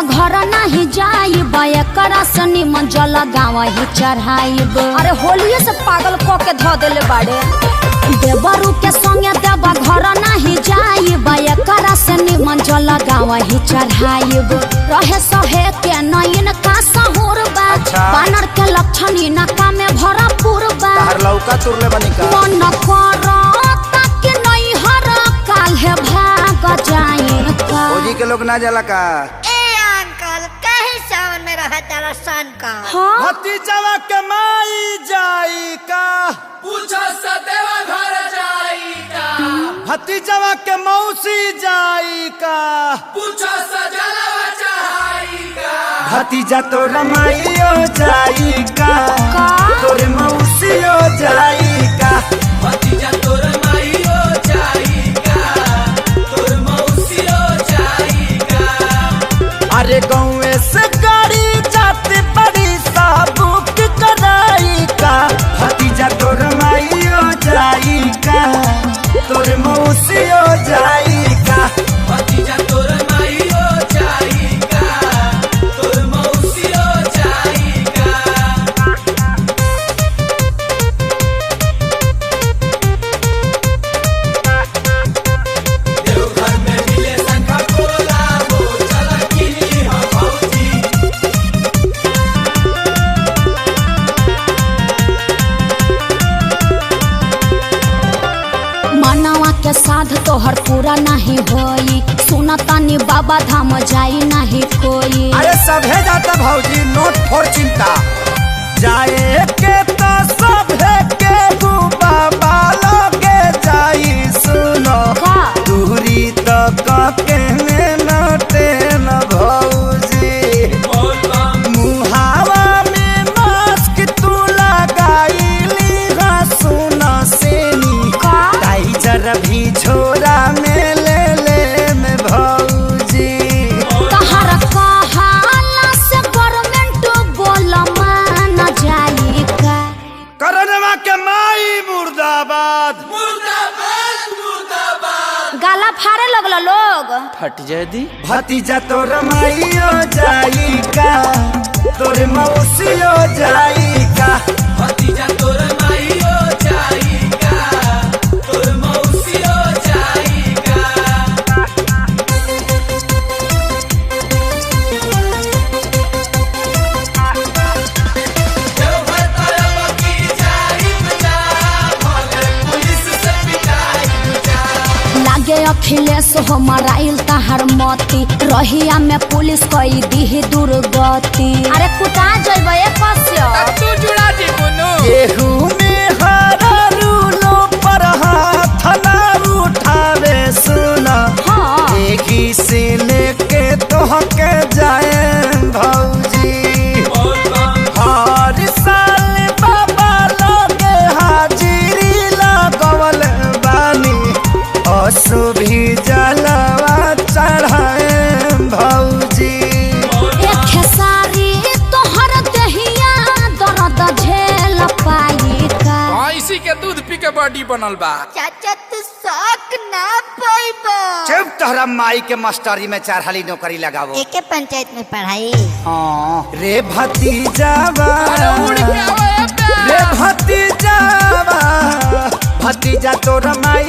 देवा घर नहीं जाइब, एकरा से निमन जल गाँव ही चढ़ाइब। अरे होलिये से पागल क के ध देले बाड़े। देवरू के संगे देवा घर नहीं जाइब, एकरा से निमन जल गाँव ही चढ़ाइब। रहे सहे के नयन का सहूर बा, बानर के लक्षण इनका में भरपूर बा। लौका तुरले बनी का मन करता कि नहीं हर काल है भाग जाए का। ओजी के लोग ना जाला का। ए अंकल कहीं सावन में रहा तारा सन का। हाँ? भतीजवा के माई जाई का, पूछो सदेवा घर जाई का। भतीजवा के मौसी जाई का, पूछो सजलवा चढ़ाई का। भतीजा तोरा माईयो जाई का, तोरे मौसियो जाई का। भतीजा तोर माईयो जाई का, तोर मौसियो जाई का। अरे गाँव से गाड़ी जाते बड़ी साबुक कराई का, भतीजा तोर माईयो जाई का, तोरे मौसियो जाई का। भतीजा तोर माईयो जाई का, तोर मौसियो जाई का। देवघर में मिले शंखा पोला हो, चला किनी हो भौजी। मनवा के साध तोहर पूरा नहीं होई, सुनतानी बाबा धाम जाई नहीं कोई। अरे सभे जाता भौजी, नोट फोर चिंता। जाए के तो सभे के बाबा लगे जाई, सुनो का? दूरी तो के नोटे न भौजी। बोल बम मुहावा में मास्क तू लगाईली, सुनो सेनी का? टाइजर भी छोरा में ले में भौजी। तहर कहाला से गवर्नमेंट बोल मान जाई का। करनवा के माई मुर्दाबाद। मुर्दाबाद मुर्दाबाद। गाला फाड़े लगल लोग। फट जाए दी। भतीजा तोर माईयो जाई का, तोर मौसियो जाई का। भतीजा तोर माईयो जाई का, तोर मौसियो जाई का। देवघर तरफ की जाई बजा, भले पुलिस से पिटाई बजा। लागे अखिलेश हो मराइल तहर मती, रहिया में पुलिस कई दी दुर्गति। अरे कुटा जइबे कस्य तू जुड़ा जी बुनु। गेहूं में हरा रूलो पर हाथ ना उठावे, सुना हाँ। एक ही से लेके तोहके जाए भौजी। बोल बम हर साल बाबा लगे हाजिरी लगवल बानी, असु भी जलवा चढ़ाए भौजी। एक खेसारी तोहर दहिया दर्द झेल पाई का। इसी के दूध पी के बॉडी बनल बा। चाचा तू शौक ना पाइबा। जब तोहरा माई के मास्टरी में चारहाली नौकरी लगावो। एके पंचायत में पढ़ाई। हाँ रे भतीजावा, उड़ के आवे रे भतीजावा, भतीजा तोरा माई